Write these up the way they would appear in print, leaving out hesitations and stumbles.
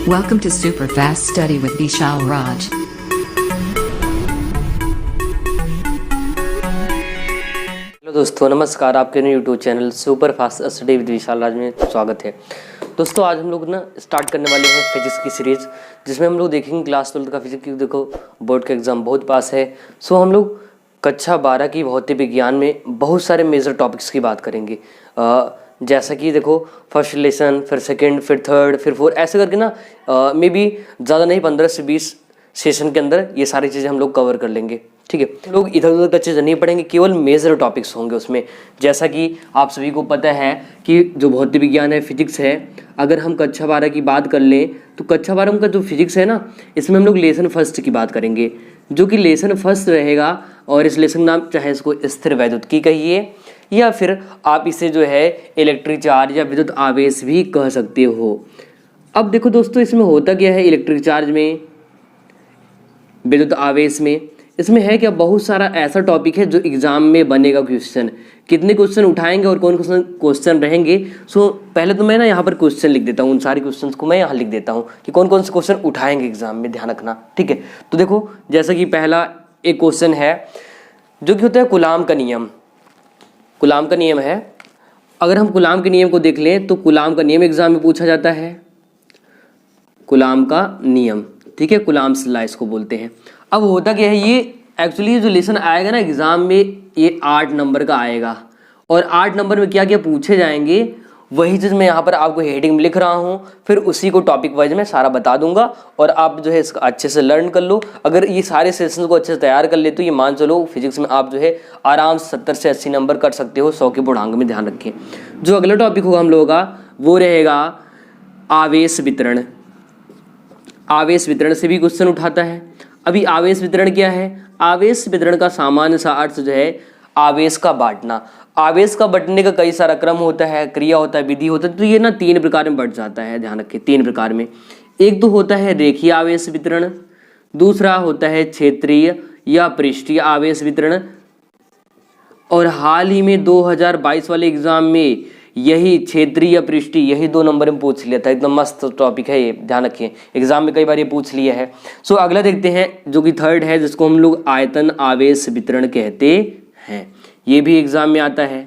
Welcome to Super Fast Study with Vishal Raj. Hello दोस्तों, नमस्कार। आपके new YouTube channel super fast study with Vishal Raj में स्वागत है। दोस्तों, आज हम लोग स्टार्ट करने वाले हैं फिजिक्स की सीरीज, जिसमें हम लोग देखेंगे क्लास 12 का फिजिक्स की। देखो, बोर्ड का एग्जाम बहुत पास है, सो हम लोग कक्षा 12 की भौतिक विज्ञान में बहुत सारे मेजर टॉपिक्स की बात करेंगे। जैसा कि देखो, फर्स्ट लेसन, फिर सेकंड, फिर थर्ड, फिर फोर्थ, ऐसे करके ना मे बी ज़्यादा नहीं 15 से 20 सेशन के अंदर ये सारी चीज़ें हम लोग कवर कर लेंगे। ठीक है, हम लोग इधर उधर का चीज़ नहीं पढ़ेंगे, केवल मेजर टॉपिक्स होंगे उसमें। जैसा कि आप सभी को पता है कि जो भौतिक विज्ञान है, फिजिक्स है, अगर हम कक्षा 12 की बात कर लें तो कक्षा 12 का जो फिजिक्स है ना, इसमें हम लोग लेसन फर्स्ट की बात करेंगे, जो कि लेसन फर्स्ट रहेगा। और इस लेसन नाम चाहे इसको स्थिर वैद्युतिकी कहिए या फिर आप इसे जो है इलेक्ट्रिक चार्ज या विद्युत आवेश भी कह सकते हो। अब देखो दोस्तों, इसमें होता क्या है, इलेक्ट्रिक चार्ज में, विद्युत आवेश में, इसमें है क्या, बहुत सारा ऐसा टॉपिक है जो एग्जाम में बनेगा क्वेश्चन। कितने क्वेश्चन उठाएंगे और कौन क्वेश्चन रहेंगे। सो पहले तो मैं ना यहाँ पर क्वेश्चन लिख देता हूँ, उन सारे क्वेश्चंस को मैं यहाँ लिख देता हूँ कि कौन कौन से क्वेश्चन उठाएंगे एग्जाम में, ध्यान रखना। ठीक है, तो देखो, जैसा कि पहला एक क्वेश्चन है जो कि होता है कूलाम का नियम। कूलाम का नियम है, अगर हम कूलाम के नियम को देख लें तो कूलाम का नियम एग्जाम में पूछा जाता है। कूलाम का नियम, ठीक है, कूलाम्स लॉ इसको बोलते हैं। अब होता क्या है, ये एक्चुअली जो लेसन आएगा ना एग्जाम में, ये 8 नंबर का आएगा। और 8 नंबर में क्या क्या पूछे जाएंगे, वही चीज़ मैं यहाँ पर आपको हेडिंग में लिख रहा हूँ, फिर उसी को टॉपिक वाइज में सारा बता दूंगा और आप जो है इसका अच्छे से लर्न कर लो। अगर ये सारे सेशंस को अच्छे से तैयार कर ले तो ये मान चलो फिजिक्स में आप जो है आराम से 70 से 80 नंबर कर सकते हो 100 के पूर्णांक में। ध्यान रखें, जो अगला टॉपिक होगा हम लोगों का वो रहेगा आवेश वितरण। आवेश वितरण से भी क्वेश्चन उठाता है। अभी आवेश वितरण क्या है, आवेश वितरण का सामान्य सा अर्थ जो है आवेश का बांटना। आवेश का बंटने का कई सारा क्रम होता है, क्रिया होता है, विधि होता है, तो ये ना 3 प्रकार में बंट जाता है। ध्यान रखें, 3 प्रकार में। एक तो होता है रेखीय आवेश वितरण, दूसरा होता है क्षेत्रीय या पृष्ठीय आवेश वितरण, और हाल ही में 2022 वाले एग्जाम में यही क्षेत्रीय या पृष्ठीय, यही 2 नंबर में पूछ लिया था। एकदम मस्त टॉपिक है ये, ध्यान रखिए, एग्जाम में कई बार ये पूछ लिया है। सो अगला देखते हैं जो कि थर्ड है, जिसको हम लोग आयतन आवेश वितरण कहते हैं। ये भी एग्जाम में आता है।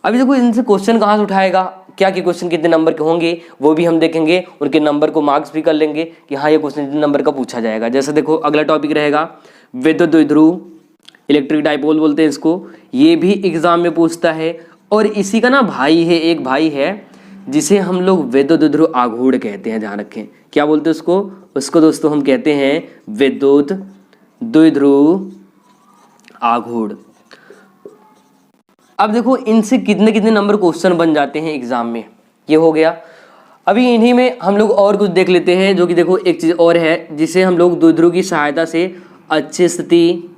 अभी देखो, इनसे क्वेश्चन कहाँ से उठाएगा, क्या कि क्वेश्चन कितने नंबर के होंगे वो भी हम देखेंगे, उनके नंबर को मार्क्स भी कर लेंगे कि हाँ ये क्वेश्चन कितने नंबर का पूछा जाएगा। जैसे देखो, अगला टॉपिक रहेगा विद्युत द्विध्रुव, इलेक्ट्रिक डाइपोल बोलते हैं इसको। ये भी एग्जाम में पूछता है। और इसी का ना भाई है, एक भाई है जिसे हम लोग विद्युत द्विध्रुव आघूर्ण कहते हैं। ध्यान रखें, क्या बोलते हैं उसको दोस्तों हम कहते हैं विद्युत द्विध्रुव आघूर्ण। अब देखो, इनसे कितने कितने नंबर क्वेश्चन बन जाते हैं एग्जाम में, ये हो गया। अभी इन्हीं में हम लोग और कुछ देख लेते हैं, जो कि देखो एक चीज़ और है जिसे हम लोग द्विध्रुव की सहायता से अच्छी स्थिति,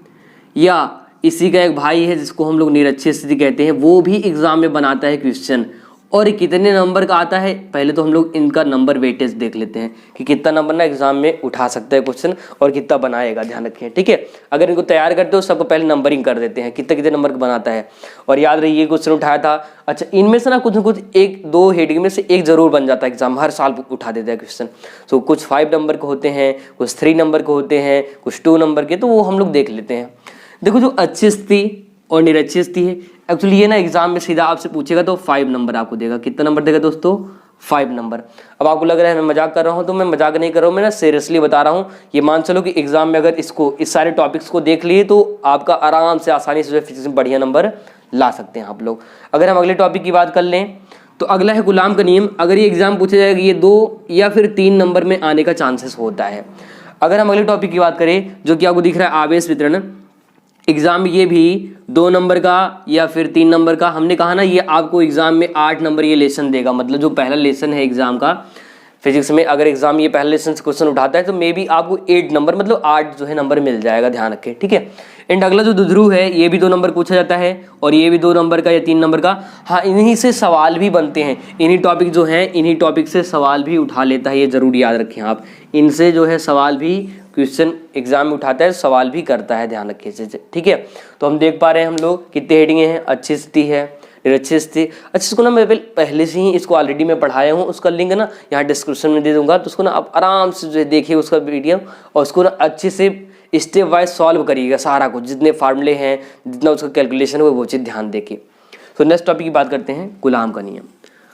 या इसी का एक भाई है जिसको हम लोग निरक्षीय स्थिति कहते हैं, वो भी एग्जाम में बनाता है क्वेश्चन। और कितने नंबर का आता है, पहले तो हम लोग इनका नंबर वेटेज देख लेते हैं कि कितना नंबर ना एग्जाम में उठा सकता है क्वेश्चन और कितना बनाएगा। ध्यान रखें, ठीक है। अगर इनको तैयार करते हो सबको पहले नंबरिंग कर देते हैं कितने कितने नंबर का बनाता है। और याद रही, ये क्वेश्चन उठाया था। अच्छा, इनमें से ना कुछ 1-2 हेडिंग में से एक जरूर बन जाता है एग्जाम, हर साल उठा देता है क्वेश्चन। सो कुछ 5 नंबर के होते हैं, कुछ 3 नंबर के होते हैं, कुछ 2 नंबर के, तो वो हम लोग देख लेते हैं। देखो, जो अच्छी स्थिति और निरक्षीय स्थिति है, एक्चुअली ये ना एग्जाम में सीधा आपसे पूछेगा तो 5 नंबर आपको देगा। कितना नंबर देगा दोस्तों, 5 नंबर। अब आपको लग रहा है मैं मजाक कर रहा हूँ, तो मैं मजाक नहीं कर रहा हूँ, मैं ना सीरियसली बता रहा हूँ। ये मान चलो कि एग्जाम में अगर इस सारे टॉपिक्स को देख लिए तो आपका आराम से आसानी से फिजिक्स में बढ़िया नंबर ला सकते हैं आप लोग। अगर हम अगले टॉपिक की बात कर लें तो अगला है कूलाम का नियम। अगर ये एग्जाम पूछा जाएगा, ये 2 या फिर 3 नंबर में आने का चांसेस होता है। अगर हम अगले टॉपिक की बात करें, जो कि आपको दिख रहा है आवेश वितरण, एग्जाम में ये भी 2 नंबर का या फिर 3 नंबर का। हमने कहा ना, ये आपको एग्जाम में 8 नंबर ये लेसन देगा। मतलब जो पहला लेसन है एग्जाम का फिजिक्स में, अगर एग्जाम ये पहले लेसन से क्वेश्चन उठाता है तो मे बी आपको 8 नंबर, मतलब 8 जो है नंबर मिल जाएगा। ध्यान रखें, ठीक है। एंड अगला जो द्विध्रुव है, ये भी 2 नंबर पूछा जाता है, और ये भी 2 नंबर का या 3 नंबर का। हाँ, इन्हीं से सवाल भी बनते हैं। इन्हीं टॉपिक जो हैं, इन्हीं टॉपिक से सवाल भी उठा लेता है, ये जरूर याद रखें आप। इनसे जो है सवाल भी क्वेश्चन एग्जाम में उठाता है, सवाल भी करता है। ध्यान रखिए, ठीक है। तो हम देख पा रहे हैं हम लोग कितने हेडिंग हैं, अच्छी स्थिति है, निरक्षीय स्थिति। अच्छा इसको ना मैं पहले से ही इसको ऑलरेडी मैं पढ़ाया हूँ, उसका लिंक ना यहाँ डिस्क्रिप्शन में दे दूंगा, तो उसको ना आप आराम से जो है देखिए उसका वीडियो, और उसको ना अच्छे से स्टेप वाइज सॉल्व करिएगा सारा कुछ, जितने फार्मूले हैं, जितना उसका कैलकुलेशन है वो चीज़ ध्यान देके। तो नेक्स्ट टॉपिक की बात करते हैं, कूलाम का नियम।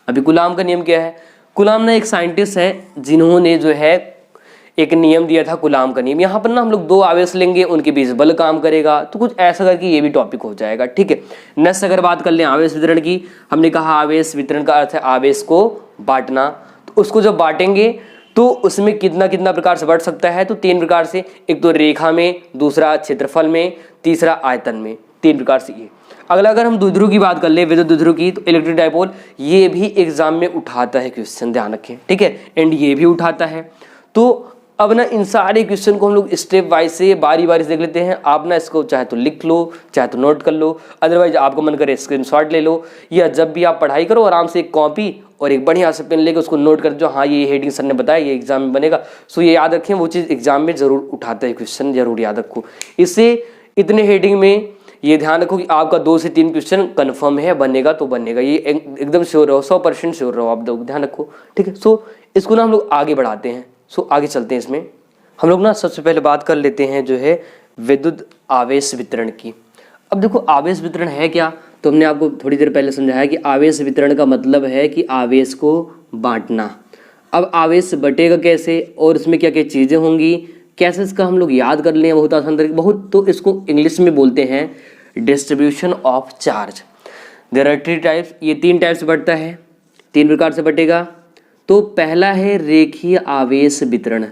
अभी कूलाम का नियम क्या है? कूलाम ना एक साइंटिस्ट है जिन्होंने जो है एक नियम दिया था कूलाम का नियम। यहाँ पर ना हम लोग दो आवेश लेंगे, उनके बीच बल काम करेगा, तो कुछ ऐसा करके ये भी टॉपिक हो जाएगा, ठीक है। नेक्स्ट अगर बात कर लें आवेश वितरण की, हमने कहा आवेश वितरण का अर्थ है आवेश को बांटना। तो उसको जब बांटेंगे तो उसमें कितना कितना प्रकार से बढ़ सकता है, तो 3 प्रकार से, एक तो रेखा में, दूसरा क्षेत्रफल में, तीसरा आयतन में, 3 प्रकार से ये। अगला अगर हम द्विध्रुव की बात कर ले, विद्युत द्विध्रुव की, तो इलेक्ट्रिक डायपोल, ये भी एग्जाम में उठाता है क्वेश्चन, ध्यान रखें, ठीक है, एंड ये भी उठाता है। तो अब ना इन सारे क्वेश्चन को हम लोग स्टेप वाइज से बारी बारी से देख लेते हैं। आप ना इसको चाहे तो लिख लो, चाहे तो नोट कर लो, अदरवाइज आपको मन करे स्क्रीनशॉट ले लो, या जब भी आप पढ़ाई करो आराम से एक कॉपी और एक बढ़िया से पेन लेके उसको नोट कर दो, हाँ ये हेडिंग सर ने बताया, ये एग्जाम में बनेगा। सो ये याद रखें, वो चीज़ एग्जाम में जरूर उठाता है क्वेश्चन, जरूर याद रखो। इससे इतने हेडिंग में ये ध्यान रखो कि आपका 2 से 3 क्वेश्चन कन्फर्म है, बनेगा तो बनेगा, ये एकदम श्योर रहो, 100% श्योर रहो आप लोग, ध्यान रखो, ठीक है। सो इसको ना हम लोग आगे बढ़ाते हैं, सो आगे चलते हैं। इसमें हम लोग ना सबसे पहले बात कर लेते हैं जो है विद्युत आवेश वितरण की। अब देखो आवेश वितरण है क्या, तो हमने आपको थोड़ी देर पहले समझाया कि आवेश वितरण का मतलब है कि आवेश को बांटना। अब आवेश बटेगा कैसे और इसमें क्या क्या चीज़ें होंगी, कैसे इसका हम लोग याद कर लें, बहुत आसान तरीके, बहुत, तो इसको इंग्लिश में बोलते हैं distribution of charge. There are 3 types, ये 3 टाइप से बढ़ता है, 3 प्रकार से बटेगा। तो पहला है रेखीय आवेश वितरण।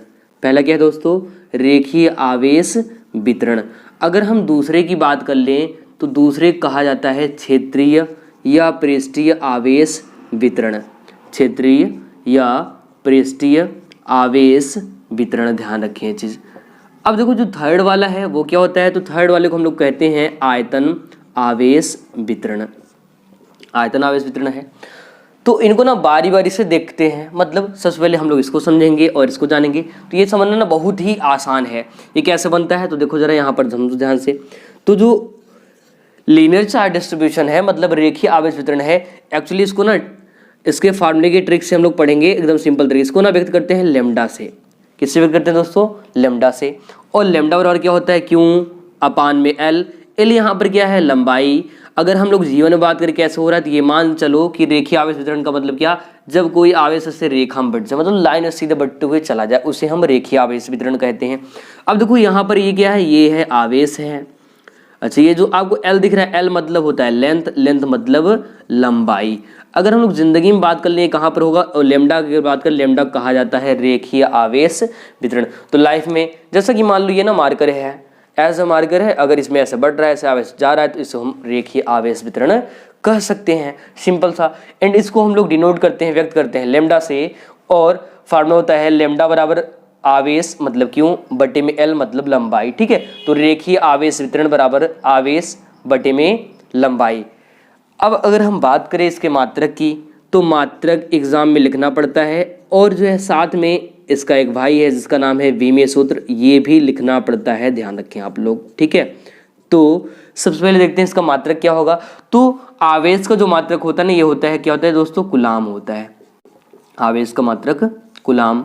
पहला क्या है दोस्तों? रेखीय आवेश वितरण। अगर हम दूसरे की बात कर लें तो दूसरे कहा जाता है क्षेत्रीय या पृष्ठीय आवेश वितरण। क्षेत्रीय या पृष्ठीय आवेश वितरण, ध्यान रखें ये चीज़। अब देखो जो थर्ड वाला है वो क्या होता है, तो थर्ड वाले को हम लोग कहते हैं आयतन आवेश वितरण। आयतन आवेश वितरण है। तो इनको ना बारी बारी से देखते हैं, मतलब सबसे पहले हम लोग इसको समझेंगे और इसको जानेंगे। तो ये समझना ना बहुत ही आसान है। ये कैसे बनता है, तो देखो जरा यहाँ पर समझो ध्यान से। तो जो लीनियर चार्ज डिस्ट्रीब्यूशन है, मतलब रेखीय आवेश वितरण है, एक्चुअली इसको ना इसके फार्मूले की ट्रिक से हम लोग पढ़ेंगे एकदम सिंपल तरीके। इसको ना व्यक्त करते हैं लेमडा से। किससे व्यक्त करते हैं दोस्तों? लेमडा से। और लेमडा बराबर क्या होता है? क्यू अपान में एल। एल यहाँ पर क्या है? लंबाई। अगर हम लोग जीवन में बात करें कैसे हो रहा है, तो ये मान चलो कि रेखीय आवेश वितरण का मतलब क्या, जब कोई आवेश से रेखा में बढ़ जाए, मतलब लाइन सीधे बढ़ते हुए चला जाए, उसे हम रेखीय आवेश वितरण कहते हैं। अब देखो यहाँ पर ये क्या है, ये है आवेश है। अच्छा ये जो आपको एल दिख रहा है, एल मतलब होता है लेंथ, लेंथ मतलब लंबाई। अगर हम लोग जिंदगी में बात कर लें कहाँ पर होगा, और लेमडा की बात करें, लेमडा कहा जाता है रेखीय आवेश वितरण। तो लाइफ में जैसा कि मान लो ये ना मार्कर है, ऐसा मार्कर है, अगर इसमें ऐसे बढ़ रहा है, ऐसे आवेश जा रहा है, तो इसको हम रेखीय आवेश वितरण कह सकते हैं, सिंपल सा। एंड इसको हम लोग डिनोट करते हैं, व्यक्त करते हैं लेमडा से। और फार्मूला होता है लेमडा बराबर आवेश मतलब क्यों बटे में एल मतलब लंबाई, ठीक है। तो रेखीय आवेश वितरण बराबर आवेश बटे में लंबाई। अब अगर हम बात करें इसके मात्रक की, तो मात्रक एग्जाम में लिखना पड़ता है, और जो है साथ में इसका एक भाई है जिसका नाम है विमीय सूत्र, ये भी लिखना पड़ता है, ध्यान रखें आप लोग, ठीक है। तो सबसे पहले देखते हैं इसका मात्रक क्या होगा। तो आवेश का जो मात्रक होता है ना, ये होता है क्या होता है दोस्तों? कूलाम होता है। आवेश का मात्रक कूलाम।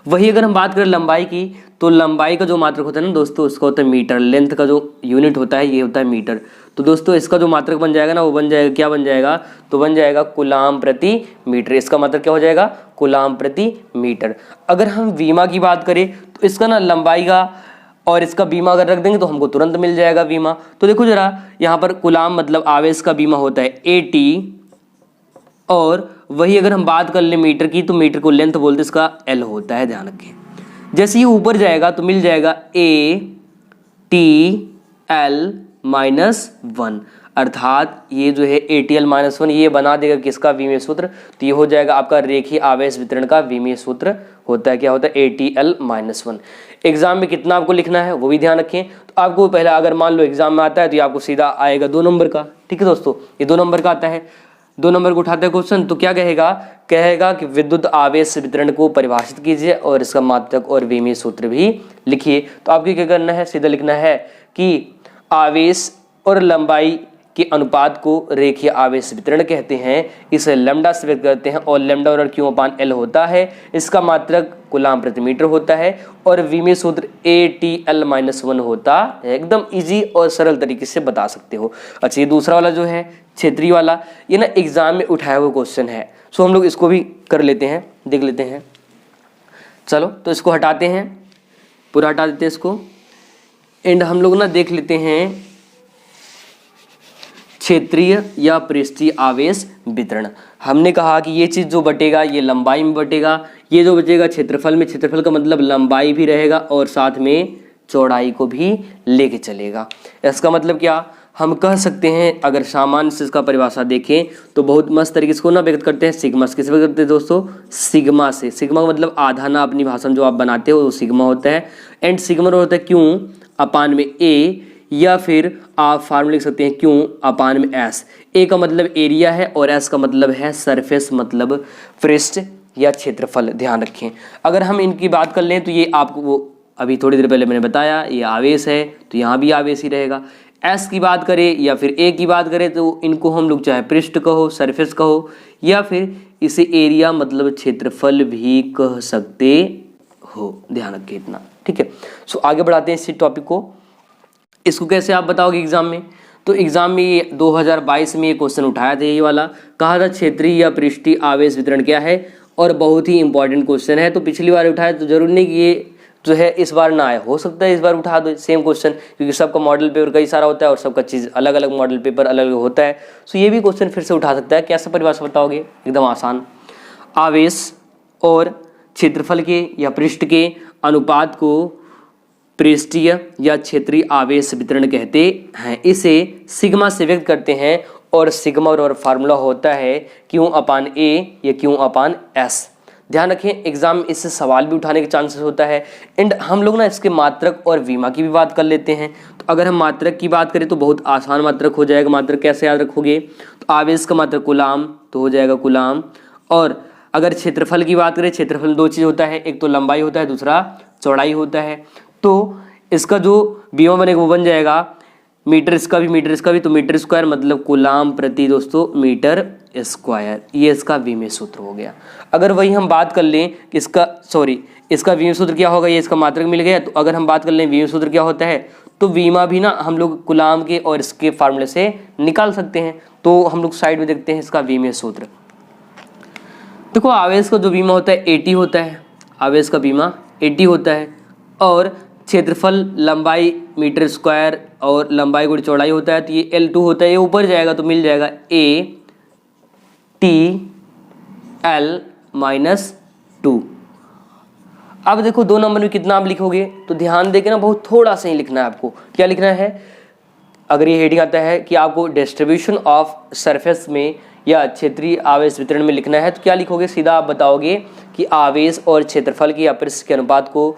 वही अगर हम बात करें लंबाई की, तो लंबाई का जो मात्रक होता है ना दोस्तों, उसका होता है मीटर। लेंथ का जो यूनिट होता है ये होता है मीटर। तो दोस्तों इसका जो मात्रक बन जाएगा ना, वो बन जाएगा, क्या बन जाएगा, तो बन जाएगा कूलाम प्रति मीटर। इसका मात्रक क्या हो जाएगा? कूलाम प्रति मीटर। अगर हम वीमा की बात करें, तो इसका ना लंबाई का और इसका बीमा अगर रख देंगे तो हमको तुरंत मिल जाएगा बीमा। तो देखो जरा यहाँ पर कूलाम मतलब आवेश का बीमा होता है AT, और वही अगर हम बात कर ले मीटर की, तो मीटर को लेंथ बोलते हैं, इसका L होता है, ध्यान रखें। जैसे ही ऊपर जाएगा तो मिल जाएगा ATL-1, अर्थात ये जो है ATL-1 ये बना देगा किसका? विमीय सूत्र। तो ये हो जाएगा आपका रेखीय आवेश वितरण का विमीय सूत्र होता है, क्या होता है? ATL-1। एग्जाम में कितना आपको लिखना है वो भी ध्यान रखें। तो आपको पहला अगर मान लो एग्जाम में आता है, तो ये आपको सीधा आएगा 2 नंबर का, ठीक है दोस्तों, ये 2 नंबर का आता है। 2 नंबर को उठाते हैं क्वेश्चन, तो क्या कहेगा? कहेगा कि विद्युत आवेश वितरण को परिभाषित कीजिए और इसका मात्रक और विमीय सूत्र भी लिखिए। तो आपको क्या करना है? सीधा लिखना है कि आवेश और लंबाई के अनुपात को रेखीय आवेश वितरण कहते हैं। इसे लैम्डा से व्यक्त करते हैं और लैम्डा और क्यू अपान एल होता है। इसका मात्रक कूलाम प्रति मीटर होता है और विमीय सूत्र ATL-1 होता है। एकदम इजी और सरल तरीके से बता सकते हो। अच्छा, ये दूसरा वाला जो है क्षेत्रीय वाला, ये ना एग्जाम में उठाया हुआ क्वेश्चन है। सो हम लोग इसको भी कर लेते हैं, देख लेते हैं। चलो तो इसको हटाते हैं, पूरा हटा देते हैं इसको, एंड हम लोग ना देख लेते हैं क्षेत्रीय या पृष्ठीय आवेश वितरण। हमने कहा कि ये चीज़ जो बटेगा ये लंबाई में बटेगा, ये जो बचेगा क्षेत्रफल में। क्षेत्रफल का मतलब लंबाई भी रहेगा और साथ में चौड़ाई को भी लेके चलेगा। इसका मतलब क्या, हम कह सकते हैं अगर सामान्य से इसका परिभाषा देखें तो बहुत मस्त तरीके से ना व्यक्त करते हैं सिग्मा से। किससे व्यक्त करते हैं दोस्तों? सिग्मा से। सिग्मा का मतलब आधा ना अपनी भाषा में जो आप बनाते हो वो सिग्मा होता है। एंड सिग्मा होता है क्यों अपान में ए, या फिर आप फार्मूला लिख सकते हैं क्यों अपान में एस। ए का मतलब एरिया है और एस का मतलब है सरफेस, मतलब पृष्ठ या क्षेत्रफल। ध्यान रखें। अगर हम इनकी बात कर लें तो ये आपको वो अभी थोड़ी देर पहले मैंने बताया, ये आवेश है तो यहाँ भी आवेश ही रहेगा। एस की बात करें या फिर ए की बात करें तो इनको हम लोग चाहे पृष्ठ कहो, सरफेस कहो, या फिर इसे एरिया मतलब क्षेत्रफल भी कह सकते हो। ध्यान रखिए इतना, ठीक है। सो आगे बढ़ाते हैं इस टॉपिक को। इसको कैसे आप बताओगे एग्जाम में? तो एग्जाम में 2022 में ये क्वेश्चन उठाया था, ये वाला कहा था क्षेत्रीय या पृष्ठीय आवेश वितरण क्या है, और बहुत ही इंपॉर्टेंट क्वेश्चन है। तो पिछली बार उठाया तो जरूरी नहीं कि ये जो है इस बार ना आए, हो सकता है इस बार उठा दो सेम क्वेश्चन, क्योंकि सबका मॉडल पेपर कई सारा होता है और सबका चीज़ अलग अलग, मॉडल पेपर अलग अलग होता है। सो ये भी क्वेश्चन फिर से उठा सकता है। कैसे परिभाषा बताओगे? एकदम आसान। आवेश और क्षेत्रफल के या पृष्ठ के अनुपात को पृष्ठीय या क्षेत्रीय आवेश वितरण कहते हैं। इसे सिग्मा से व्यक्त करते हैं और सिग्मा और फार्मूला होता है क्यू अपान ए या क्यू अपान एस। ध्यान रखें एग्जाम में इससे सवाल भी उठाने के चांसेस होता है। एंड हम लोग ना इसके मात्रक और विमा की भी बात कर लेते हैं। तो अगर हम मात्रक की बात करें तो बहुत आसान मात्रक हो जाएगा। मात्रक कैसे याद रखोगे? तो आवेश का मात्रक कूलाम तो हो जाएगा कूलाम। और अगर क्षेत्रफल की बात करें, क्षेत्रफल दो चीज़ होता है, एक तो लंबाई होता है, दूसरा चौड़ाई होता है। तो इसका जो बीमा बनेगा वो बन जाएगा मीटर इसका भी, तो मीटर स्क्वायर मतलब कूलाम प्रति दोस्तों मीटर स्क्वायर। ये इसका विमीय सूत्र हो गया। अगर वही हम बात कर लें कि इसका विमीय सूत्र क्या होगा, ये इसका मात्रक मिल गया। तो अगर हम बात कर लें विमीय सूत्र क्या होता है, तो वीमा भी ना हम लोग कूलाम के और इसके फार्मूले से निकाल सकते हैं। तो हम लोग साइड में देखते हैं इसका विमीय सूत्र। देखो आवेश का जो बीमा होता है 80 होता है, आवेश का बीमा 80 होता है, और क्षेत्रफल लंबाई मीटर स्क्वायर और लंबाई गुणा चौड़ाई होता है, तो ये L2 होता है। ये ऊपर जाएगा तो मिल जाएगा ATL-2। अब देखो 2 नंबर में कितना आप लिखोगे, तो ध्यान देके ना बहुत थोड़ा सा ही लिखना है आपको। क्या लिखना है? अगर ये हेडिंग आता है कि आपको डिस्ट्रीब्यूशन ऑफ सरफेस में या क्षेत्रीय आवेश वितरण में लिखना है, तो क्या लिखोगे? सीधा आप बताओगे कि आवेश और क्षेत्रफल की या पृष्ठ के अनुपात को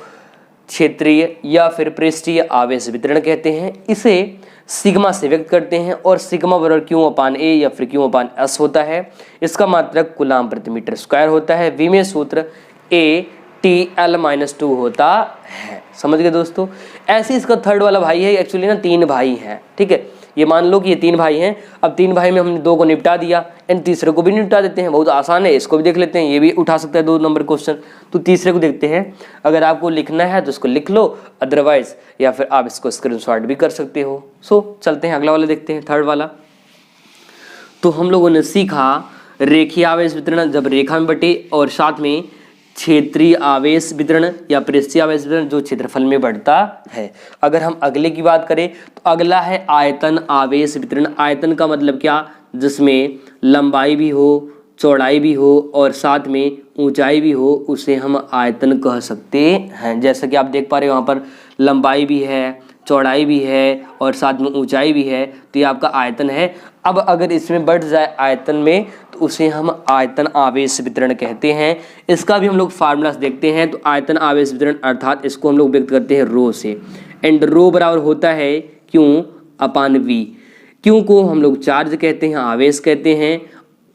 क्षेत्रीय या फिर पृष्ठीय आवेश वितरण कहते हैं। इसे सिग्मा से व्यक्त करते हैं और सिग्मा बराबर क्यू अपान ए या फिर क्यू अपान एस होता है। इसका मात्रक कूलाम प्रति मीटर स्क्वायर होता है। विमीय सूत्र ATL-2 होता है। समझ गए दोस्तों? ऐसे इसका थर्ड वाला भाई है, एक्चुअली ना 3 भाई हैं, ठीक है। ये मान लो कि ये 3 भाई हैं। अब 3 भाई में हमने 2 को निपटा दिया, एंड तीसरे को भी निपटा देते हैं। बहुत आसान है, इसको भी देख लेते हैं। ये भी उठा सकता है 2 नंबर क्वेश्चन। तो तीसरे को देखते हैं। अगर आपको लिखना है तो इसको लिख लो, अदरवाइज या फिर आप इसको स्क्रीनशॉट भी कर सकते हो। सो चलते हैं अगला वाला देखते हैं, थर्ड वाला। तो हम लोगों ने सीखा रेखीय आवेश वितरण जब रेखा में बटे, और साथ में क्षेत्रीय आवेश वितरण या पृष्ठीय आवेश वितरण जो क्षेत्रफल में बढ़ता है। अगर हम अगले की बात करें तो अगला है आयतन आवेश वितरण। आयतन का मतलब क्या? जिसमें लंबाई भी हो, चौड़ाई भी हो और साथ में ऊंचाई भी हो, उसे हम आयतन कह सकते हैं। जैसा कि आप देख पा रहे हो यहाँ पर लंबाई भी है, चौड़ाई भी है और साथ में ऊंचाई भी है, तो ये आपका आयतन है। अब अगर इसमें बढ़ जाए आयतन में तो उसे हम आयतन आवेश वितरण कहते हैं। इसका भी हम लोग फार्मूलास देखते हैं। तो आयतन आवेश वितरण अर्थात इसको हम लोग व्यक्त करते हैं रो से, एंड रो बराबर होता है क्यू अपान वी। क्यू को हम लोग चार्ज कहते हैं, आवेश कहते हैं।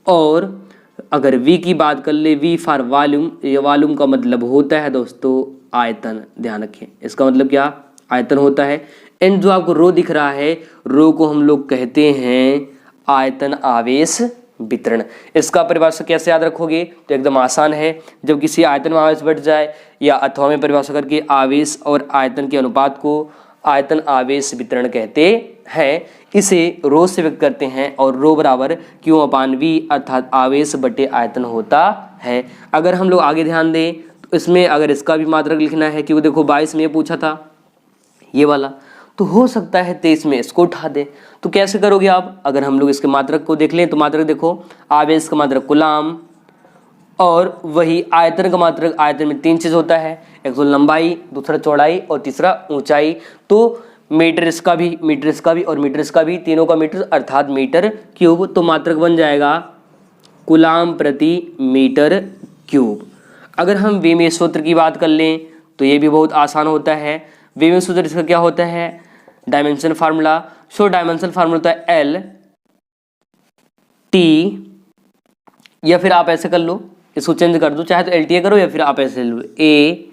और अगर वी की बात कर ले, वी फॉर वॉल्यूम, ये वॉल्यूम का मतलब होता है दोस्तों आयतन। ध्यान रखें इसका मतलब क्या? आयतन होता है। एंड जो आपको रो दिख रहा है, रो को हम लोग कहते हैं आयतन आवेश वितरण। इसका परिभाषा कैसे याद रखोगे, तो एकदम आसान है। जब किसी आयतन में आवेश बढ़ जाए या अथवा में परिभाषा करके आवेश और आयतन के अनुपात को आयतन आवेश वितरण कहते हैं। इसे रो से व्यक्त करते हैं और रो बराबर क्यू अपान वी अर्थात आवेश बटे आयतन होता है। अगर हम लोग आगे ध्यान दें तो इसमें अगर इसका भी मात्रक लिखना है, क्योंकि देखो 22 में ये पूछा था ये वाला, तो हो सकता है 23 में इसको उठा दे। तो कैसे करोगे आप, अगर हम लोग इसके मात्रक को देख लें तो मात्रक देखो, आवेश का मात्रक कूलाम और वही आयतन का मात्रक, आयतन में 3 चीज होता है, एक तो लंबाई, दूसरा चौड़ाई और तीसरा ऊंचाई। तो मीटर इसका भी और मीटर इसका भी, तीनों का मीटर अर्थात मीटर क्यूब। तो मात्रक बन जाएगा कूलाम प्रति मीटर क्यूब। अगर हम विमेय सूत्र की बात कर लें तो ये भी बहुत आसान होता है। विमेय सूत्र इसका क्या होता है, dimension formula. So dimension formula होता है एल टी, या फिर आप ऐसे कर लो, इसको चेंज कर दो, चाहे तो एल टी करो या फिर आप ऐसे लो ए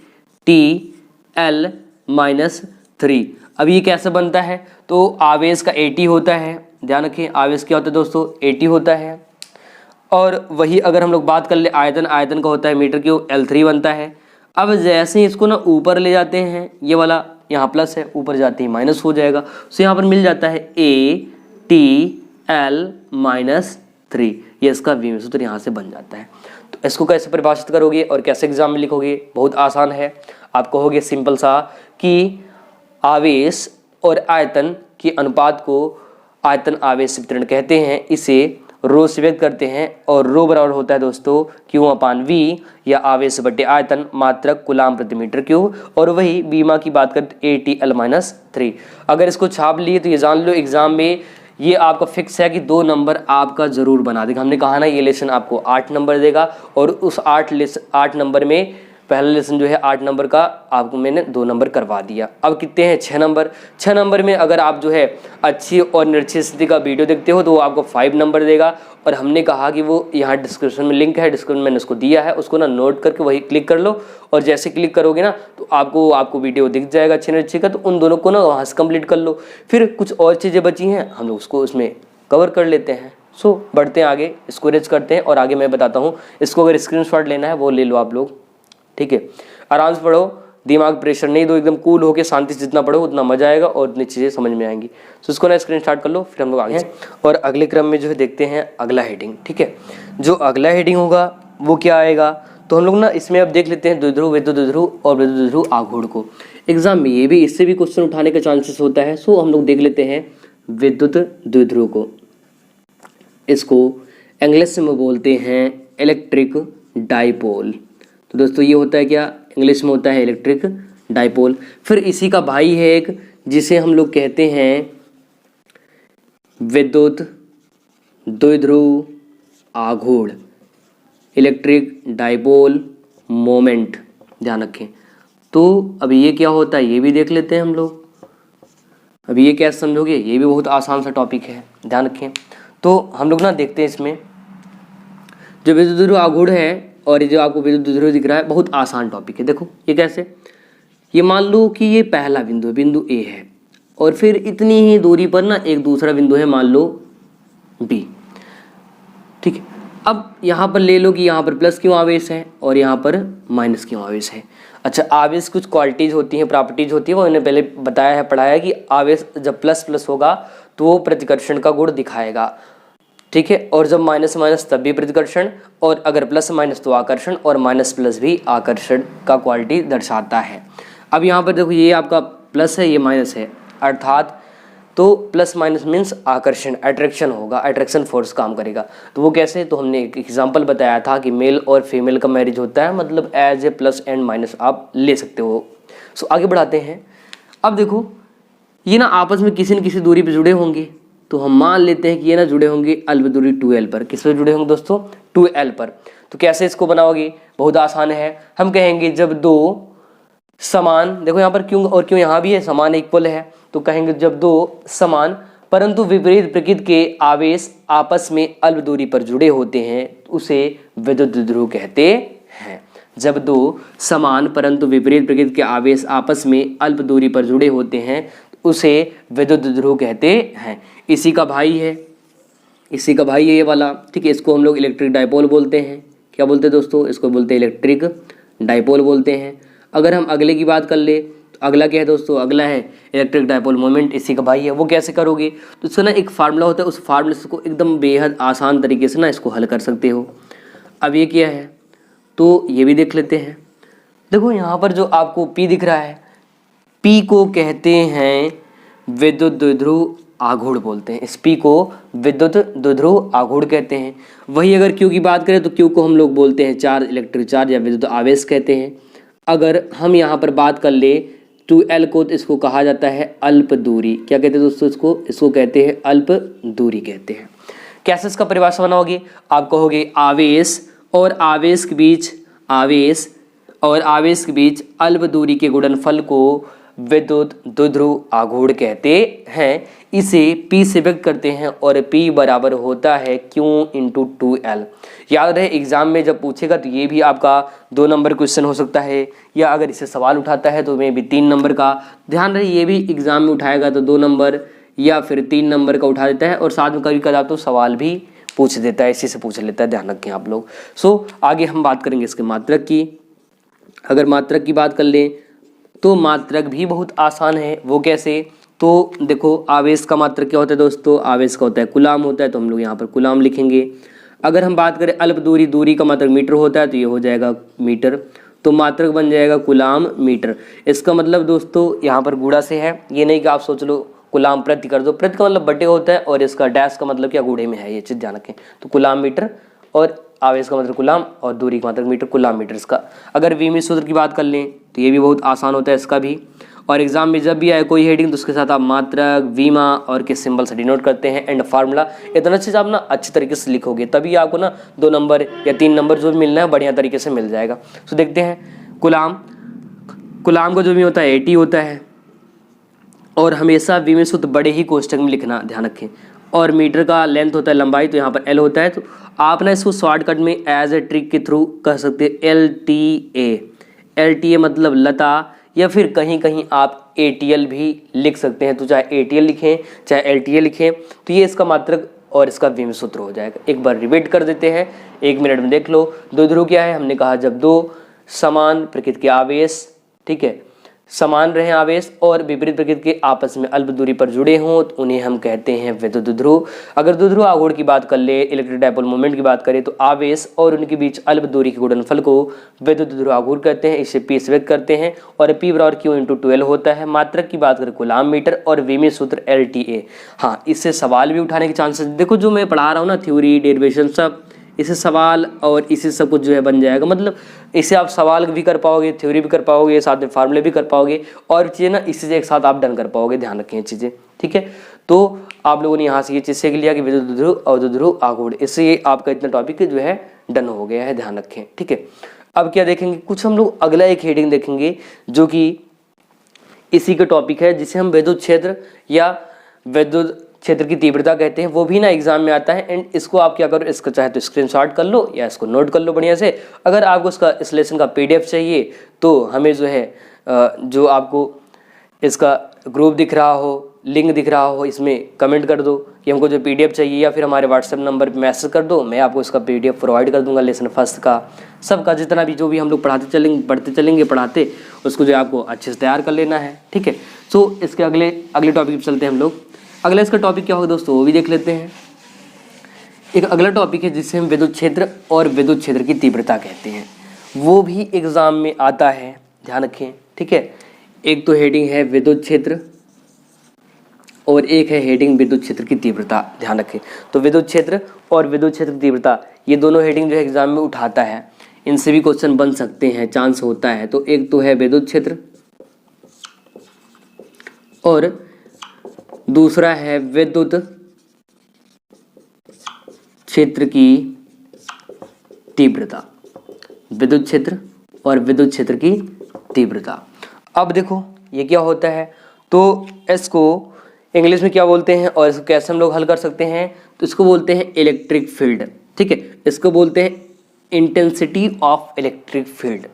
टी एल माइनस 3। अब ये कैसे बनता है, तो आवेश का ए टी होता है, ध्यान रखें आवेश क्या होता है दोस्तों, ए टी होता है। और वही अगर हम लोग बात कर ले आयतन का होता है मीटर क्यूब, L3 बनता है। अब जैसे ही इसको ना ऊपर ले जाते हैं, ये वाला यहाँ प्लस है, ऊपर जाते ही माइनस हो जाएगा, तो यहाँ पर मिल जाता है ए टी एल माइनस 3। ये इसका विमेय सूत्र यहाँ से बन जाता है। तो इसको कैसे परिभाषित करोगे और कैसे एग्जाम में लिखोगे, बहुत आसान है। आप कहोगे सिंपल सा कि आवेश और आयतन के अनुपात को आयतन आवेश वितरण कहते हैं। इसे रो से व्यक्त करते हैं और रो बराबर होता है दोस्तों क्यू अपान वी या आवेश बटे आयतन मात्रक कूलाम प्रति मीटर क्यूब। और वही बीमा की बात करते ए टी एल माइनस 3। अगर इसको छाप लिए तो ये जान लो एग्जाम में ये आपका फिक्स है कि 2 नंबर आपका जरूर बना देगा। हमने कहा ना ये लेसन आपको 8 नंबर देगा और उस 8 नंबर में पहला लेसन जो है 8 नंबर का आपको मैंने 2 नंबर करवा दिया। अब कितने हैं, 6 नंबर। 6 नंबर में अगर आप जो है अच्छी और निरक्षी स्थिति का वीडियो देखते हो तो वो आपको 5 नंबर देगा। और हमने कहा कि वो यहाँ डिस्क्रिप्शन में लिंक है, डिस्क्रिप्शन में मैंने उसको दिया है, उसको ना नोट करके वही क्लिक कर लो। और जैसे क्लिक करोगे ना तो आपको वीडियो दिख जाएगा अच्छी निरक्षी का, तो उन दोनों को ना वहाँ से कंप्लीट कर लो। फिर कुछ और चीज़ें बची हैं हम लोग उसको उसमें कवर कर लेते हैं। सो बढ़ते हैं आगे, इसको रेज करते हैं और आगे मैं बताता हूँ। इसको अगर स्क्रीनशॉट लेना है वो ले लो आप लोग, ठीक है। आराम से पढ़ो, दिमाग प्रेशर नहीं दो, एकदम कूल होके शांति से जितना पढ़ो उतना मजा आएगा और उतनी चीज़ें समझ में आएंगी। तो इसको ना स्क्रीन स्टार्ट कर लो, फिर हम लोग आगे और अगले क्रम में जो है देखते हैं अगला हेडिंग, ठीक है। जो अगला हेडिंग होगा वो क्या आएगा, तो हम लोग ना इसमें अब देख लेते हैं द्विध्रुव, विद्युत द्विध्रुव और विद्युत द्विध्रुव आघूर्ण को। एग्जाम में ये भी इससे भी क्वेश्चन उठाने का चांसेस होता है। सो हम लोग देख लेते हैं विद्युत द्विध्रुव को। इसको इंग्लिश में बोलते हैं इलेक्ट्रिक डाइपोल। तो दोस्तों ये होता है क्या, इंग्लिश में होता है इलेक्ट्रिक डाइपोल। फिर इसी का भाई है एक जिसे हम लोग कहते हैं विद्युत द्विध्रुव आघूर्ण, इलेक्ट्रिक डाइपोल मोमेंट, ध्यान रखें। तो अभी ये क्या होता है ये भी देख लेते हैं हम लोग। अभी ये कैसे समझोगे, ये भी बहुत आसान सा टॉपिक है, ध्यान रखें। तो हम लोग ना देखते हैं इसमें जो विद्युत द्विध्रुव आघूर्ण है और ये जो आपको विद्युत द्विध्रुव दिख रहा है बहुत आसान टॉपिक है। देखो ये कैसे, ये मान लो कि ये पहला बिंदु बिंदु ए है और फिर इतनी ही दूरी पर ना एक दूसरा बिंदु है, मान लो बी, ठीक है। अब यहाँ पर ले लो कि यहाँ पर प्लस क्यों आवेश है और यहाँ पर माइनस क्यों आवेश है। अच्छा, आवेश कुछ क्वालिटीज होती हैं, प्रॉपर्टीज होती है, वो मैंने पहले बताया है, पढ़ाया है कि आवेश जब प्लस प्लस होगा तो वो प्रतिकर्षण का गुण दिखाएगा, ठीक है। और जब माइनस माइनस तब भी प्रतिकर्षण, और अगर प्लस माइनस तो आकर्षण, और माइनस प्लस भी आकर्षण का क्वालिटी दर्शाता है। अब यहाँ पर देखो ये आपका प्लस है, ये माइनस है, अर्थात तो प्लस माइनस मीन्स आकर्षण, अट्रैक्शन होगा, अट्रैक्शन फोर्स काम करेगा। तो वो कैसे, तो हमने एक एग्जांपल बताया था कि मेल और फीमेल का मैरिज होता है, मतलब as a plus and minus आप ले सकते हो। सो आगे बढ़ाते हैं। अब देखो ये ना आपस में किसी न किसी दूरी पर जुड़े होंगे, तो हम मान लेते हैं कि ये ना जुड़े होंगे अल्प दूरी 2l पर। किस पर जुड़े होंगे दोस्तों, 2l पर। तो कैसे इसको बनाओगे, बहुत आसान है। हम कहेंगे जब दो समान, देखो यहाँ पर क्यों और क्यों यहाँ भी है, समान इक्वल है, तो कहेंगे जब दो समान परंतु विपरीत प्रकृति के आवेश आपस में अल्प दूरी पर जुड़े होते हैं उसे विद्युत द्विध्रुव कहते हैं। जब दो समान परंतु विपरीत प्रकृति के आवेश आपस में अल्प दूरी पर जुड़े होते हैं उसे विद्युत द्विध्रुव कहते हैं। इसी का भाई है ये वाला, ठीक है, इसको हम लोग इलेक्ट्रिक डाइपोल बोलते हैं। क्या बोलते हैं दोस्तों? इसको बोलते हैं इलेक्ट्रिक डाइपोल बोलते हैं। अगर हम अगले की बात कर ले तो अगला क्या है दोस्तों? अगला है इलेक्ट्रिक डाइपोल मोमेंट, इसी का भाई है। वो कैसे करोगे? तो इसका ना एक फार्मूला होता है, उस फार्मूले को एकदम बेहद आसान तरीके से ना इसको हल कर सकते हो। अब ये क्या है तो ये भी देख लेते हैं। देखो यहाँ पर जो आपको P दिख रहा है, P को कहते हैं विद्युत द्विध्रुव आघूर्ण बोलते हैं। इस P को विद्युत द्विध्रुव आघूर्ण कहते हैं। वही अगर Q की बात करें तो Q को हम लोग बोलते हैं चार्ज, इलेक्ट्रिक चार्ज या विद्युत आवेश कहते हैं। अगर हम यहाँ पर बात कर ले 2L को, तो इसको कहा जाता है अल्प दूरी। क्या कहते हैं दोस्तों? इसको कहते हैं अल्प दूरी कहते हैं। कैसे इसका परिभाषा बनाओगे? आप कहोगे आवेश और आवेश के बीच अल्प दूरी के गुणनफल को विद्युत द्विध्रुव आघूर्ण कहते हैं। इसे P से व्यक्त करते हैं और P बराबर होता है Q × 2L। याद रहे एग्जाम में जब पूछेगा तो ये भी आपका 2 नंबर क्वेश्चन हो सकता है, या अगर इसे सवाल उठाता है तो में भी 3 नंबर का। ध्यान रहे ये भी एग्जाम में उठाएगा तो 2 नंबर या फिर 3 नंबर का उठा देता है, और साथ में कभी कदा तो सवाल भी पूछ देता है, इसी से पूछ लेता है। ध्यान रखें आप लोग। आगे हम बात करेंगे इसके मात्रक की। अगर मात्रक की बात कर लें तो मात्रक भी बहुत आसान है। वो कैसे? तो देखो आवेश का मात्रक क्या होता है दोस्तों? आवेश का होता है कूलाम होता है, तो हम लोग यहाँ पर कूलाम लिखेंगे। अगर हम बात करें अल्प दूरी का मात्रक मीटर होता है, तो ये हो जाएगा मीटर, तो मात्रक बन जाएगा कूलाम मीटर। इसका मतलब दोस्तों यहाँ पर गुणा से है, ये नहीं कि आप सोच लो कूलाम प्रति कर दो। प्रति का मतलब बटे होता है, और इसका डैश का मतलब क्या गुणे में है, ये चीज़ ध्यान रखें। तो कूलाम मीटर, और आवेश का मतलब कूलाम, और दूरी का मतलब मीटर, कूलाम मीटर इसका। अगर वीमी सूत्र की बात कर लें तो ये भी बहुत आसान होता है इसका भी। और एग्जाम में जब भी आए कोई हेडिंग तो उसके साथ आप मात्रक, वीमा और किस सिंबल से डिनोट करते हैं, एंड फार्मूला। इतना चीज़ आप ना अच्छी तरीके से लिखोगे, तभी आपको ना 2 नंबर या 3 नंबर जो भी मिलना है बढ़िया तरीके से मिल जाएगा। तो देखते हैं कूलाम का जो भी होता है 80 होता है, और हमेशा वी में सूत्र बड़े ही कोष्टक में लिखना, ध्यान रखें। और मीटर का लेंथ होता है लंबाई, तो यहाँ पर L होता है। तो आप ना इसको शॉर्टकट में एज ए ट्रिक के थ्रू कह सकते हैं LTA मतलब लता, या फिर कहीं कहीं आप ATL भी लिख सकते हैं। तो चाहे ATL लिखें चाहे LTA लिखें, तो ये इसका मात्रक और इसका विम सूत्र हो जाएगा। एक बार रिपीट कर देते हैं, 1 मिनट में देख लो। द्विध्रुव क्या है? हमने कहा जब 2 समान प्रकृति के आवेश, ठीक है, समान रहे आवेश और विपरीत प्रकृति के आपस में अल्प दूरी पर जुड़े हों, तो उन्हें हम कहते हैं विद्युत द्विध्रुव। अगर द्विध्रुव आघूर्ण की बात कर ले, इलेक्ट्रिक डाइपोल मोमेंट की बात करें, तो आवेश और उनके बीच अल्प दूरी के गुणनफल को विद्युत द्विध्रुव आघूर्ण कहते हैं। इसे P से व्यक्त करते हैं, और P बराबर Q × 2L होता है। मात्रक की बात करें कूलाम मीटर, और विमी सूत्र LTA। हाँ, इससे सवाल भी उठाने के चांसेस, देखो जो मैं पढ़ा रहा हूँ ना, थ्योरी डेरिवेशन सब, इसे सवाल और इसी सब कुछ जो है बन जाएगा। मतलब इसे आप सवाल भी कर पाओगे, थ्योरी भी कर पाओगे, साथ में फार्मूले भी कर पाओगे, और चीज़ें ना इसी से एक साथ आप डन कर पाओगे। ध्यान रखें ये चीज़ें, ठीक है। तो आप लोगों ने यहाँ से ये चीज़ सीख लिया कि विद्युत द्विध्रुव और द्विध्रुव आघूर्ण, इससे आपका इतना टॉपिक जो है डन हो गया है। ध्यान रखें, ठीक है। अब क्या देखेंगे, कुछ हम लोग अगला एक हेडिंग देखेंगे जो कि इसी का टॉपिक है, जिसे हम विद्युत क्षेत्र या विद्युत क्षेत्र की तीव्रता कहते हैं। वो भी ना एग्जाम में आता है, एंड इसको आप क्या करो, इसको चाहे तो स्क्रीनशॉट कर लो या इसको नोट कर लो बढ़िया से। अगर आपको इसका इस लेसन का PDF चाहिए तो हमें जो है जो आपको इसका ग्रुप दिख रहा हो, लिंक दिख रहा हो, इसमें कमेंट कर दो कि हमको जो PDF चाहिए, या फिर हमारे व्हाट्सएप नंबर पर मैसेज कर दो, मैं आपको इसका PDF प्रोवाइड कर दूंगा। लेसन फर्स्ट का सबका जितना भी जो भी हम लोग पढ़ते चलेंगे उसको जो आपको अच्छे से तैयार कर लेना है, ठीक है। सो इसके अगले टॉपिक पर चलते हैं हम लोग। अगला इसका टॉपिक क्या होगा दोस्तों, वो भी देख लेते हैं। एक अगला टॉपिक है जिसे हम विद्युत क्षेत्र और विद्युत क्षेत्र की तीव्रता कहते हैं। वो भी एग्जाम में आता है, ध्यान रखें, ठीक है। एक तो हेडिंग है विद्युत क्षेत्र और एक है हेडिंग विद्युत क्षेत्र की तीव्रता, ध्यान रखें। तो विद्युत क्षेत्र और विद्युत क्षेत्र की तीव्रता, ये दोनों हेडिंग जो है एग्जाम में उठाता है, इनसे भी क्वेश्चन बन सकते हैं, चांस होता है। तो एक तो है विद्युत क्षेत्र और दूसरा है विद्युत क्षेत्र की तीव्रता। विद्युत क्षेत्र और विद्युत क्षेत्र की तीव्रता। अब देखो ये क्या होता है, तो इसको इंग्लिश में क्या बोलते हैं और इसको कैसे हम लोग हल कर सकते हैं, तो इसको बोलते हैं इलेक्ट्रिक फील्ड, ठीक है। इसको बोलते हैं इंटेंसिटी ऑफ इलेक्ट्रिक फील्ड।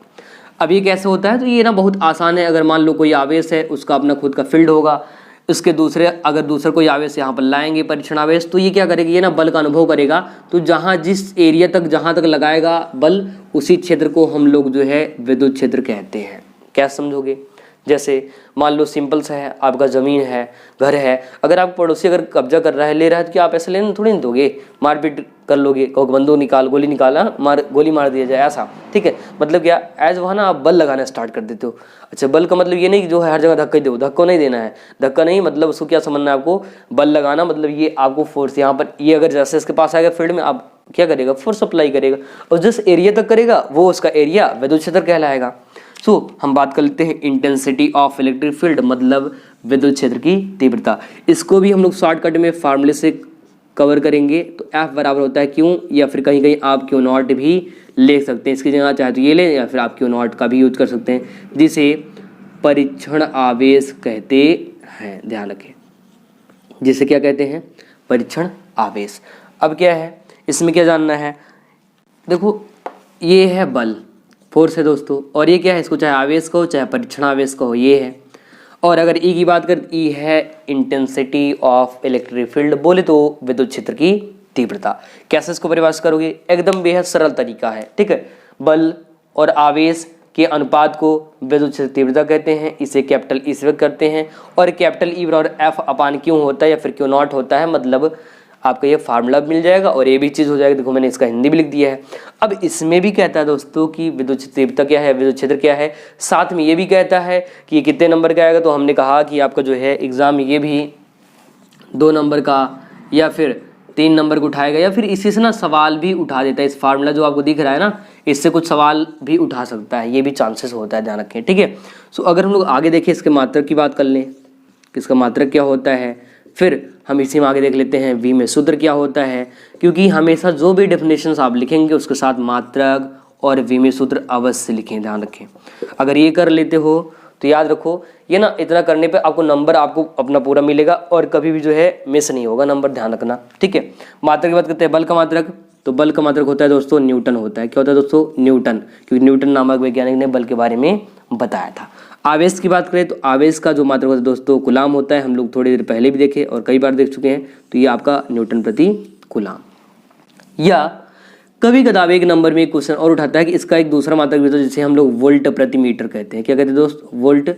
अब ये कैसे होता है, तो ये ना बहुत आसान है। अगर मान लो कोई आवेश है, उसका अपना खुद का फील्ड होगा, उसके दूसरे अगर दूसरा कोई आवेश यहाँ पर लाएंगे परीक्षण आवेश, तो ये क्या करेगा, ये ना बल का अनुभव करेगा। तो जहाँ जिस एरिया तक जहाँ तक लगाएगा बल, उसी क्षेत्र को हम लोग जो है विद्युत क्षेत्र कहते हैं। क्या समझोगे? जैसे मान लो सिंपल सा है, आपका ज़मीन है, घर है, अगर आप पड़ोसी अगर कब्जा कर रहा है, ले रहा है, तो क्या आप ऐसे लेने थोड़ी नहीं दोगे, मारपीट कर लोगे, कहोगे बंदूक निकाल, गोली निकाला, गोली मार दिया जाए, ऐसा। ठीक है, मतलब क्या एज वहाँ ना आप बल लगाना स्टार्ट कर देते हो। अच्छा, बल का मतलब ये नहीं कि जो है हर जगह धक्का ही दो, धक्का नहीं देना है, धक्का नहीं, मतलब उसको क्या समझना है आपको, बल लगाना मतलब ये आपको फोर्स, यहाँ पर ये अगर जैसे इसके पास आएगा फील्ड में, आप क्या करेगा, फोर्स अप्लाई करेगा, और जिस एरिया तक करेगा वो उसका एरिया विद्युत क्षेत्र कहलाएगा। सो हम बात कर लेते हैं इंटेंसिटी ऑफ इलेक्ट्रिक फील्ड, मतलब विद्युत क्षेत्र की तीव्रता। इसको भी हम लोग शॉर्टकट में फार्मूले से कवर करेंगे। तो F बराबर होता है क्यू, या फिर कहीं कहीं आप क्यू नॉट भी ले सकते हैं, इसकी जगह चाहे तो ये लें, या फिर आप क्यू नॉट का भी यूज कर सकते हैं, जिसे परीक्षण आवेश कहते हैं। ध्यान रखें, जिसे क्या कहते हैं, परीक्षण आवेश। अब क्या है, इसमें क्या जानना है, देखो ये है बल, फोर्स है दोस्तों, और ये क्या है, इसको चाहे आवेश कहो चाहे परीक्षण आवेश कहो, ये है। और अगर ई की बात करें, ई है इंटेंसिटी ऑफ इलेक्ट्रिक फील्ड, बोले तो विद्युत क्षेत्र की तीव्रता। कैसे इसको परिभाषित करोगे, एकदम बेहद सरल तरीका है। ठीक है, बल और आवेश के अनुपात को विद्युत क्षेत्र तीव्रता कहते हैं, इसे कैपिटल ई से व्यक्त करते हैं। और कैपिटल ई बराबर एफ अपान क्यों होता है या फिर क्यों नॉट होता है, मतलब आपका ये फार्मूला मिल जाएगा और ये भी चीज़ हो जाएगी। देखो मैंने इसका हिंदी भी लिख दिया है। अब इसमें भी कहता है दोस्तों कि विद्युत क्षेत्र तीव्रता क्या है, विद्युत क्षेत्र क्या है, साथ में ये भी कहता है कि ये कितने नंबर का आएगा। तो हमने कहा कि आपका जो है एग्जाम ये भी 2 नंबर का या फिर 3 नंबर को उठाएगा, या फिर इसी से ना सवाल भी उठा देता है। इस फार्मूला जो आपको दिख रहा है ना, इससे कुछ सवाल भी उठा सकता है, ये भी चांसेस होता है, ध्यान रखें। ठीक है, सो अगर हम लोग आगे देखें, इसके मात्रक की बात कर लें, इसका मात्रक क्या होता है, फिर हम इसी में आगे देख लेते हैं वी में सूत्र क्या होता है, क्योंकि हमेशा जो भी डेफिनेशंस आप लिखेंगे उसके साथ मात्रक और वी में सूत्र अवश्य लिखें, ध्यान रखें। अगर ये कर लेते हो तो याद रखो, ये ना इतना करने पे आपको नंबर आपको अपना पूरा मिलेगा और कभी भी जो है मिस नहीं होगा नंबर, ध्यान रखना। ठीक है, मात्रक की बात करते हैं, बल का मात्रक, तो बल का मात्रक होता है दोस्तों न्यूटन होता है। क्या होता है दोस्तों, न्यूटन, क्योंकि न्यूटन नामक वैज्ञानिक ने बल के बारे में बताया था। आवेश की बात करें तो आवेश का जो मात्रक होता है दोस्तों कूलाम होता है, हम लोग थोड़ी देर पहले भी देखे और कई बार देख चुके हैं। तो ये आपका न्यूटन प्रति कूलाम। या कभी कदार एक नंबर में एक क्वेश्चन और उठाता है कि इसका एक दूसरा मात्रक भी होता है, जिसे हम लोग वोल्ट प्रति मीटर कहते हैं। क्या कहते हैं दोस्त, वोल्ट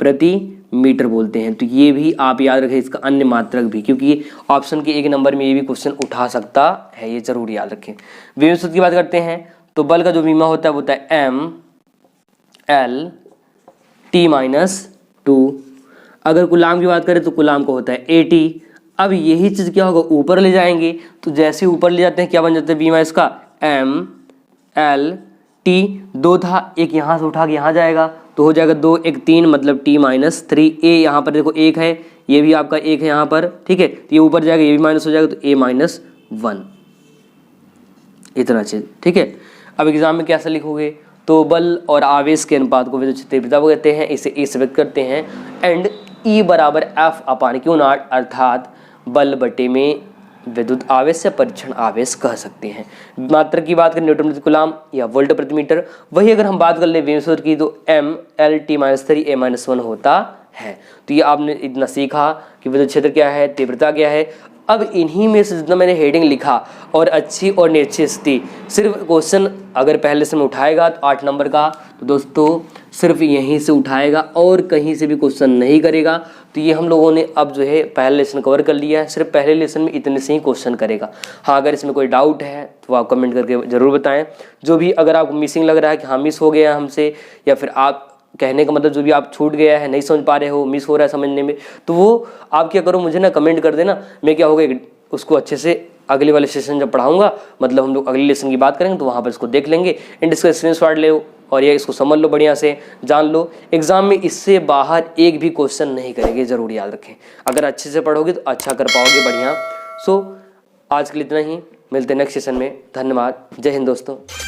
प्रति मीटर बोलते हैं। तो ये भी आप याद रखें, इसका अन्य मात्रक भी, क्योंकि ऑप्शन के एक नंबर में ये भी क्वेश्चन उठा सकता है, ये जरूर याद रखें। विभव सूत्र की बात करते हैं तो बल का जो विमा होता है वो होता है एम एल T-2। अगर कूलाम की बात करें तो कूलाम को होता है AT। अब यही चीज़ क्या होगा, ऊपर ले जाएंगे, तो जैसे ऊपर ले जाते हैं क्या बन जाता है बीमा इसका ML-T। 2 था, एक यहाँ से उठा के यहाँ जाएगा तो हो जाएगा 2 1 3, मतलब T-3। A यहाँ पर देखो 1 है, ये भी आपका 1 है यहाँ पर। ठीक है, तो ये ऊपर जाएगा, ये भी माइनस हो जाएगा, तो A-1 इतना चीज़। ठीक है, अब एग्जाम में कैसे लिखोगे, तो बल और आवेश के अनुपात को विद्युत तीव्रता कहते हैं, इसे ई से व्यक्त करते हैं। एंड ई बराबर एफ अपान क्यू नॉट, अर्थात बल बटे में विद्युत आवेश या परीक्षण आवेश कह सकते हैं। मात्रक की बात करें न्यूटन प्रति कूलाम या वोल्ट प्रति मीटर। वही अगर हम बात कर ले विभव सूत्र की तो ML-T-3 A-1 होता है। तो ये आपने इतना सीखा कि विद्युत क्षेत्र क्या है, तीव्रता क्या है। अब इन्हीं में से जितना मैंने हेडिंग लिखा और अच्छी और निश्चित स्थिति, सिर्फ क्वेश्चन अगर पहले से में उठाएगा तो 8 नंबर का, तो दोस्तों सिर्फ यहीं से उठाएगा और कहीं से भी क्वेश्चन नहीं करेगा। तो ये हम लोगों ने अब जो है पहले लेसन कवर कर लिया है, सिर्फ पहले लेसन में इतने से ही क्वेश्चन करेगा। हाँ, अगर इसमें कोई डाउट है तो आप कमेंट करके ज़रूर बताएं। जो भी अगर आपको मिसिंग लग रहा है कि हाँ मिस हो गया हमसे, या फिर आप कहने का मतलब जो भी आप छूट गया है, नहीं समझ पा रहे हो, मिस हो रहा है समझने में, तो वो आप क्या करो, मुझे ना कमेंट कर देना। मैं क्या होगा उसको अच्छे से अगले वाले सेशन जब पढ़ाऊंगा, मतलब हम लोग अगले लेसन की बात करेंगे तो वहाँ पर इसको देख लेंगे, एंड इसका स्क्रीनशॉट ले और ये इसको समझ लो, बढ़िया से जान लो। एग्जाम में इससे बाहर एक भी क्वेश्चन नहीं करेंगे, जरूर याद रखें। अगर अच्छे से पढ़ोगे तो अच्छा कर पाओगे, बढ़िया। सो आज के लिए इतना ही, मिलते हैं नेक्स्ट सेशन में। धन्यवाद, जय हिंद दोस्तों।